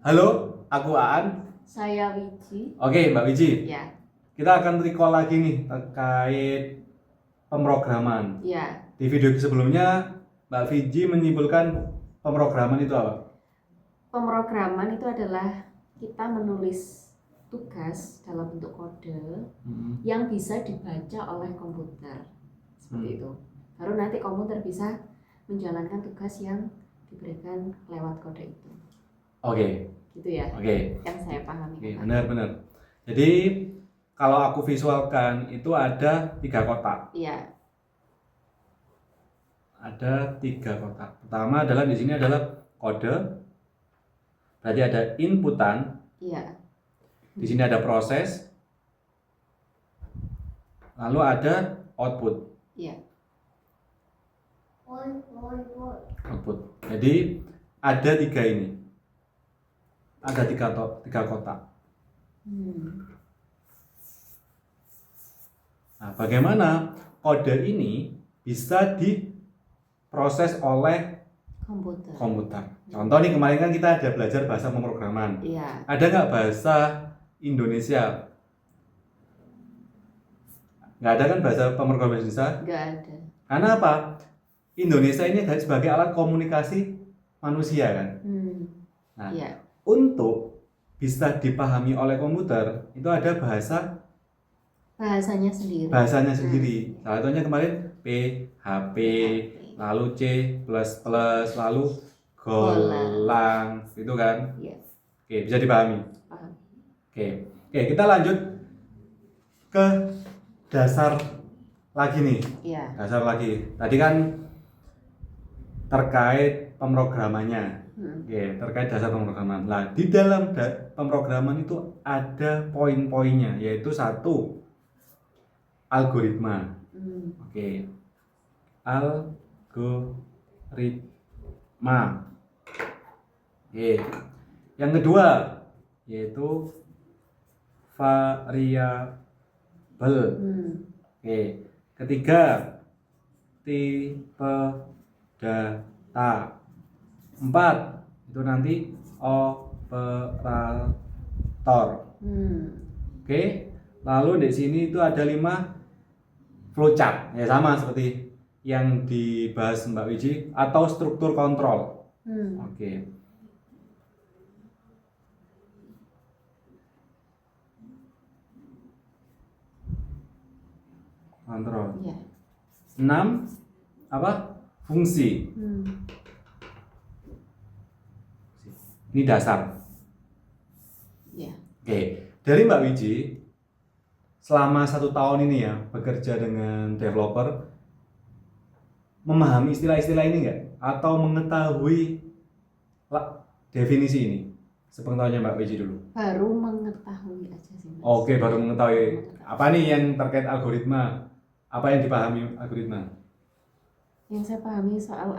Halo, aku Aan. Saya Wiji. Oke, Mbak Wiji. Ya, Kita akan recall lagi nih terkait pemrograman. ya. Di video sebelumnya, Mbak Wiji menyimpulkan pemrograman itu apa? Pemrograman itu adalah kita menulis tugas dalam bentuk kode yang bisa dibaca oleh komputer. Seperti itu. Baru nanti komputer bisa menjalankan tugas yang diberikan lewat kode itu. Oke. Gitu ya. Oke. Yang saya pahami. Oke, benar. Jadi kalau aku visualkan itu ada 3 kotak. Iya. Ada 3 kotak. Pertama adalah di sini adalah kode. Berarti ada inputan. Iya. Di sini ada proses. Lalu ada output. Iya. Output. Jadi ada 3 ini. Ada 3 kotak. Nah, bagaimana kode ini bisa diproses oleh komputer? Contoh nih, kemarin kan kita ada belajar bahasa pemrograman. Iya. Ada nggak bahasa Indonesia? Nggak ada kan bahasa pemrograman Indonesia? Nggak ada. Karena apa? Indonesia ini sebagai alat komunikasi manusia kan. Nah, Iya. untuk bisa dipahami oleh komputer itu ada Bahasanya sendiri. Salah satunya kemarin P, HP, lalu C++, lalu golang, itu kan. Iya. Oke, bisa dipahami. Paham. Oke, kita lanjut ke dasar lagi nih. Iya. Dasar lagi. Tadi kan terkait pemrogramannya. Oke, terkait dasar pemrograman. Nah, di dalam pemrograman itu ada poin-poinnya, yaitu 1, algoritma. Oke. Algoritma. Oke. Yang kedua yaitu variabel. Oke. Ketiga, tipe data. 4, itu nanti operator. Oke. Lalu di sini itu ada 5 flowchart. Ya, sama seperti yang dibahas Mbak Wiji, atau struktur kontrol. Oke. Kontrol. Iya. 6 apa? Fungsi. Ini dasar. Iya. Oke, dari Mbak Wiji, selama 1 tahun ini ya bekerja dengan developer, memahami istilah-istilah ini nggak? Atau mengetahui definisi ini? Sepengetahuannya Mbak Wiji dulu. Baru mengetahui aja sih, Mas. Oke, baru mengetahui. Apa nih yang terkait algoritma? Apa yang dipahami algoritma? Yang saya pahami soal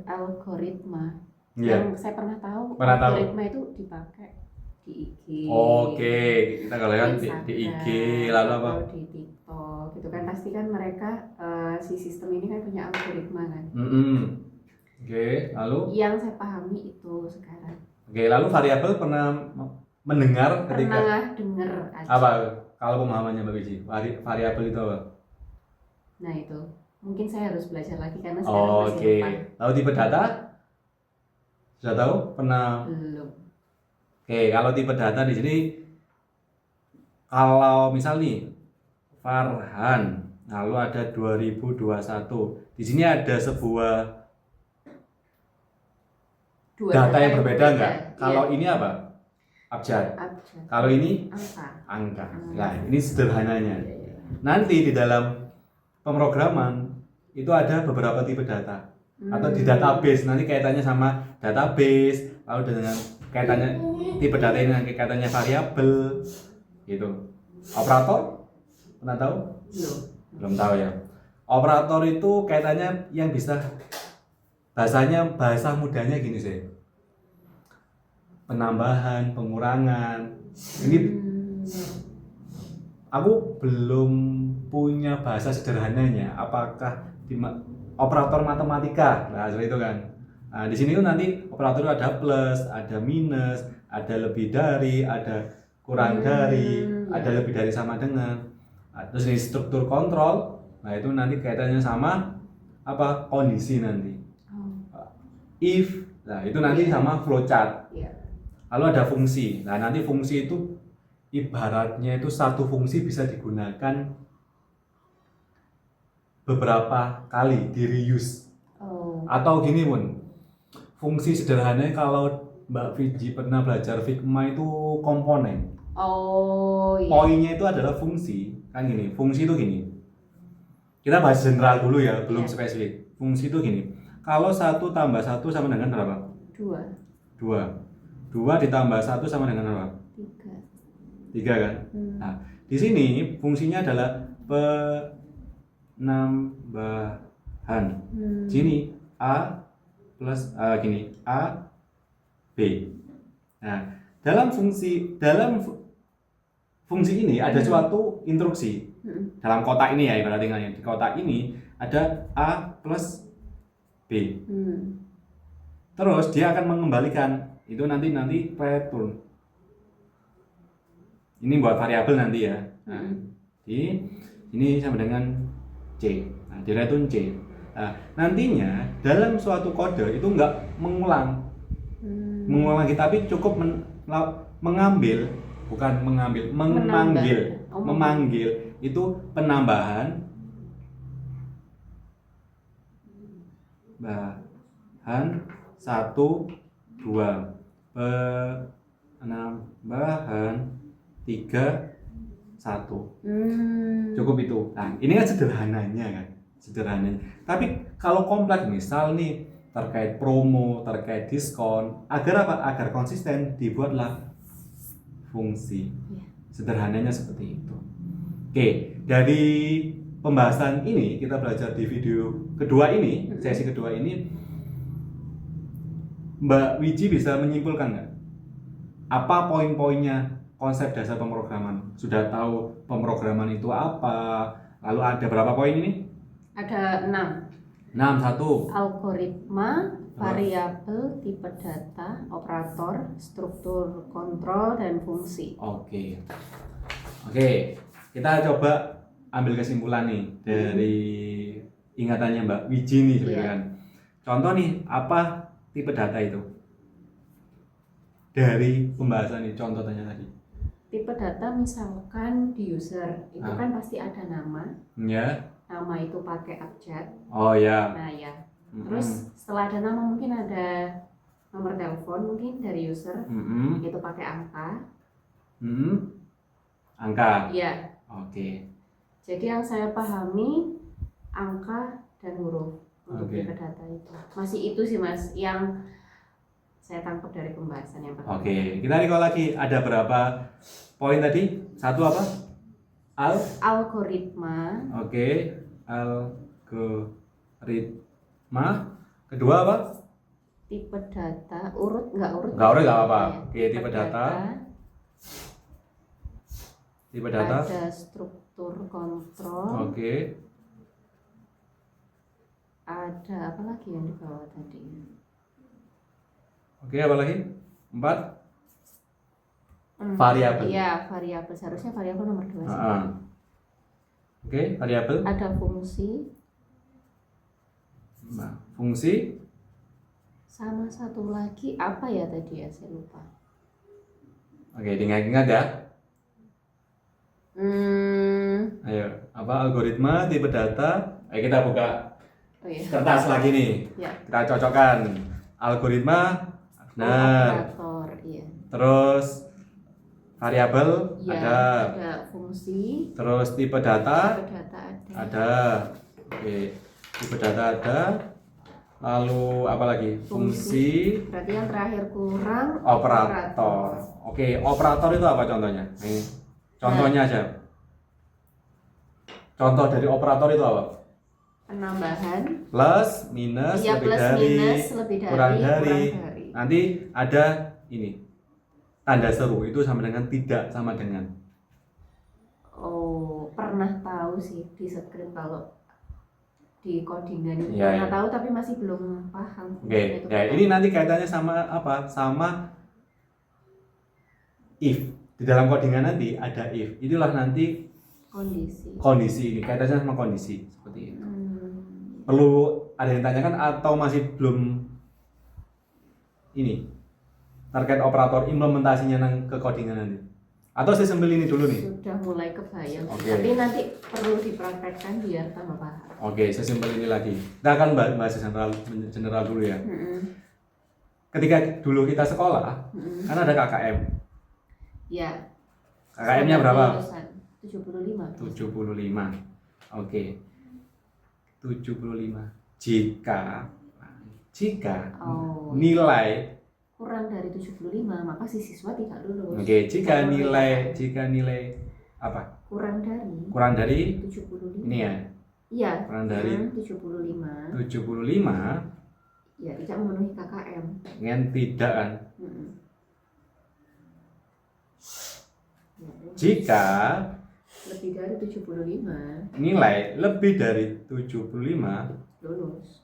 algoritma, Iya. yang saya pernah tahu, Pernah tahu. algoritma itu dipakai di IG. Oke, kita kalau kan di IG, lalu apa? Atau di TikTok gitu kan, pasti kan mereka si sistem ini kan punya algoritma kan. Oke, lalu? Yang saya pahami itu sekarang. Oke, lalu variabel pernah mendengar ketika? Pernah dengar aja. Apa kalau pemahamannya Mbak Wiji? Variabel itu apa? Nah itu mungkin saya harus belajar lagi karena sekarang masih lupa. Lalu tipe data? Sudah tahu? Pernah? Belum. Oke, kalau tipe data di sini, kalau misal nih Farhan, lalu ada 2021. Di sini ada sebuah data yang berbeda nggak? Kalau ini apa? Abjad. Kalau ini angka. Nah, ini sederhananya. Nanti di dalam pemrograman itu ada beberapa tipe data, atau di database nanti kaitannya sama database, lalu dengan kaitannya tipe data ini nanti kaitannya variabel gitu. Operator pernah tahu? Belum tahu ya. Operator itu kaitannya yang bisa bahasa mudahnya gini sih, penambahan, pengurangan. Ini aku belum punya bahasa sederhananya. Apakah operator matematika? Nah, seperti itu kan. Nah, di sini tuh nanti operator itu ada plus, ada minus, ada lebih dari, ada kurang dari, ada lebih dari sama dengan. Nah, terus ini struktur kontrol, nah itu nanti kaitannya sama apa kondisi nanti. If, nah itu nanti sama flowchart. Lalu ada fungsi, nah nanti fungsi itu ibaratnya itu satu fungsi bisa digunakan beberapa kali di reuse. Atau gini pun, fungsi sederhananya kalau Mbak Viji pernah belajar Figma itu komponen. Poinnya itu adalah fungsi, kan gini. Fungsi itu gini. Kita bahas general dulu ya, belum spesifik. Fungsi itu gini. Kalau 1 tambah 1 sama dengan berapa? 2 ditambah 1 sama dengan berapa? 3 kan? Nah, di sini fungsinya adalah penambahan. Sini A plus gini A B. Nah, dalam fungsi ini ada suatu instruksi. Dalam kotak ini ya, ibaratnya di kotak ini ada A plus B. Terus dia akan mengembalikan itu nanti return. Ini buat variabel nanti ya. Nah, ini sama dengan C. Nah, di return C. Nah, nantinya dalam suatu kode itu enggak mengulang lagi, tapi cukup memanggil itu penambahan bahan 1 2 penambahan 3 1. Cukup itu. Nah, ini kan sederhananya kan. Tapi kalau kompleks misal nih terkait promo, terkait diskon, agar apa? Agar konsisten dibuatlah fungsi. Sederhananya seperti itu. Oke, dari pembahasan ini kita belajar di video kedua ini, sesi kedua ini, Mbak Wiji bisa menyimpulkan nggak? Apa poin-poinnya konsep dasar pemrograman? Sudah tahu pemrograman itu apa? Lalu ada berapa poin ini? Ada 6. 1. Algoritma, variabel, tipe data, operator, struktur kontrol, dan fungsi. Oke, kita coba ambil kesimpulan nih dari ingatannya Mbak Wiji nih sebenarnya kan. Contoh nih, apa tipe data itu? Dari pembahasan ini, contoh tanya tadi. Tipe data misalkan di user itu kan pasti ada nama. Nama itu pakai abjad. Nah ya. Terus setelah ada nama mungkin ada nomor telepon mungkin dari user. Itu pakai angka. Angka. Iya. Oke. Jadi yang saya pahami angka dan huruf untuk tipe data itu. Masih itu sih Mas yang saya tangkap dari pembahasan yang pertama. Oke, kita recall lagi, ada berapa poin tadi? 1 apa? Algoritma. Oke, algoritma. Kedua apa? Tipe data, urut nggak apa-apa. Oke, tipe data. Ada struktur kontrol. Oke. Ada apa lagi yang di bawah tadi? Oke, apa lagi? 4. Variabel. Iya, variabel. Seharusnya variabel nomor 2 sih. Oke, variabel. Ada fungsi. Fungsi. Sama satu lagi apa ya tadi ya, saya lupa. Oke, diingat-ingat ya. Ayo, apa algoritma, tipe data. Ayo kita buka kertas lagi nih. Kita cocokkan algoritma. Operator, iya. Terus variabel ada fungsi. Terus tipe data ada. Oke, tipe data ada. Lalu apa lagi? Fungsi. Berarti yang terakhir kurang operator. Oke, operator itu apa contohnya? Ini contohnya aja. Contoh dari operator itu apa? Penambahan. Plus, minus, lebih dari, kurang dari. Nanti ada ini tanda seru, itu sama dengan tidak sama dengan. Oh, pernah tahu sih di screen kalau di codingan itu pernah tahu tapi masih belum paham. Oke, ya ini nanti kaitannya sama apa? Sama if. Di dalam codingan nanti ada if. Itulah nanti kondisi ini kaitannya sama kondisi seperti itu. Perlu ada yang tanyakan atau masih belum ini terkait operator implementasinya ke codingan nanti? Atau saya sambil ini dulu nih? Sudah mulai kebayang. Tapi nanti perlu dipraktekkan biar tambah paham. Saya simpel ini lagi. Kita akan bahas general dulu ya. Ketika dulu kita sekolah, kan ada KKM. Ya. KKM-nya berapa? 75. 75. 75. Jika nilai kurang dari 75, maka si siswa tidak lulus. Jika nilai apa? Kurang dari 75. Ini ya. Iya. Kurang dari 75. Ya tidak memenuhi KKM. Tidak kan? Jika lebih dari 75, nilai lebih dari 75 lulus.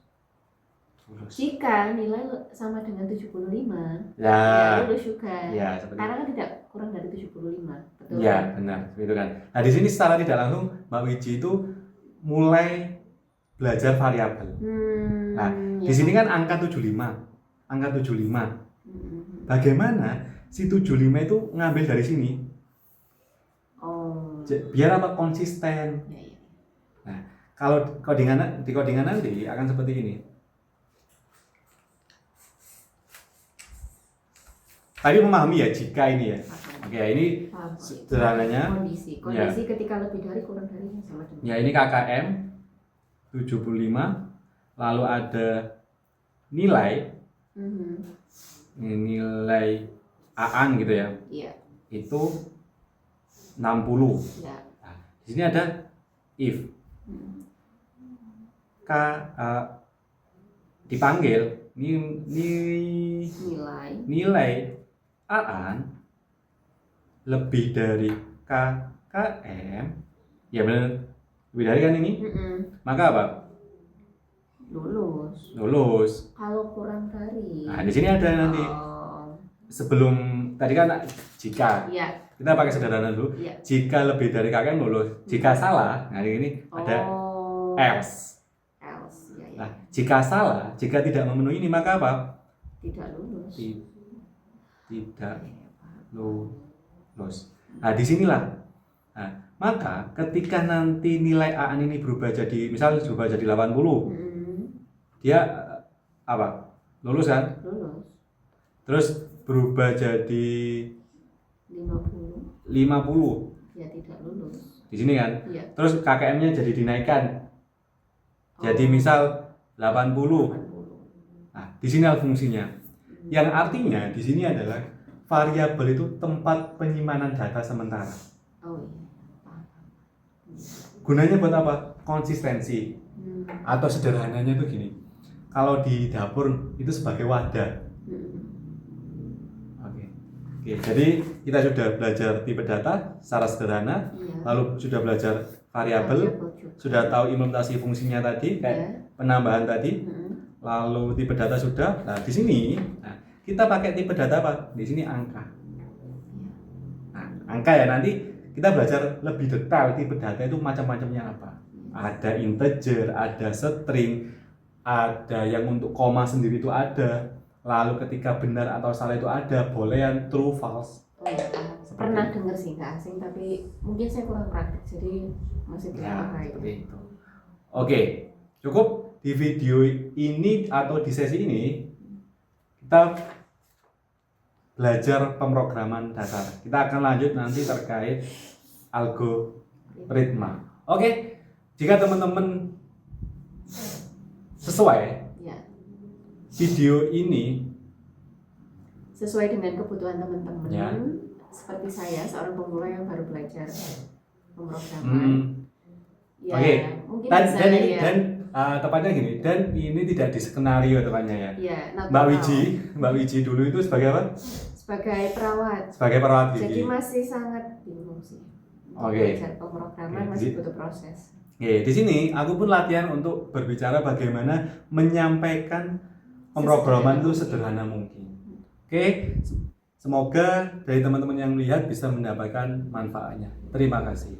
Jika nilai sama dengan 75, ya lulus juga. Ya, karena kan tidak kurang dari 75. Betul. Ya, benar. Itu kan. Nah, di sini secara tidak langsung Mbak Wiji itu mulai belajar variabel. Di sini kan angka 75. Bagaimana si 75 itu ngambil dari sini? Biar apa? Konsisten. Nah, kalau di codingan nanti akan seperti ini. Tadi memahami ya jika ini ya. Ini sederhananya. Kondisi ketika lebih dari kurang dari sama dengan. Ya, ini KKM 75, lalu ada nilai. Nilai AAN gitu ya. Iya. Itu 60. Ya. Nah, di sini ada if. Dipanggil nilai AAN lebih dari KKM. Ya benar. Lebih dari kan ini? Maka apa? Lulus. Kalau kurang dari. Nah, di sini ada nanti. Sebelum tadi kan jika. Iya. Kita pakai sederhana dulu. Iya. Jika lebih dari KKM lulus. Jika salah, nah ini ada else. Ya. Nah, jika salah, jika tidak memenuhi ini maka apa? Tidak lulus. Tidak lulus. Nah, disinilah. Nah, maka ketika nanti nilai AAN ini berubah jadi, misal berubah jadi 80, dia apa? Lulus kan? Lulus. Terus berubah jadi 50. Ya tidak lulus. Di sini kan? Iya. Terus KKM-nya jadi dinaikkan. Jadi misal 80. Nah, di sini fungsinya. Yang artinya di sini adalah variabel itu tempat penyimpanan data sementara. Gunanya buat apa? Konsistensi. Atau sederhananya itu gini. Kalau di dapur itu sebagai wadah. Oke, jadi kita sudah belajar tipe data secara sederhana, lalu sudah belajar variabel, sudah tahu implementasi fungsinya tadi, kayak penambahan tadi, lalu tipe data sudah. Nah, di sini kita pakai tipe data apa? Di sini angka. Nah, angka ya, nanti kita belajar lebih detail tipe data itu macam-macamnya apa. Ada integer, ada string, ada yang untuk koma sendiri itu ada. Lalu ketika benar atau salah itu ada, boolean, true, false. Pernah dengar sih, nggak asing, tapi mungkin saya kurang praktik, jadi masih belum seperti itu. Oke, cukup di video ini atau di sesi ini kita belajar pemrograman dasar. Kita akan lanjut nanti terkait algoritma. Oke, jika teman-teman sesuai video ini sesuai dengan kebutuhan teman-teman, seperti saya seorang pemula yang baru belajar pemrograman. Mungkin dan tepatnya gini, dan ini tidak di skenario tepatnya ya. Mbak Wiji dulu itu sebagai apa? Sebagai perawat. Jadi masih sangat bingung sih. Belajar pemrograman masih butuh proses. Di sini aku pun latihan untuk berbicara bagaimana menyampaikan pemrograman itu sederhana mungkin. Semoga dari teman-teman yang melihat bisa mendapatkan manfaatnya. Terima kasih.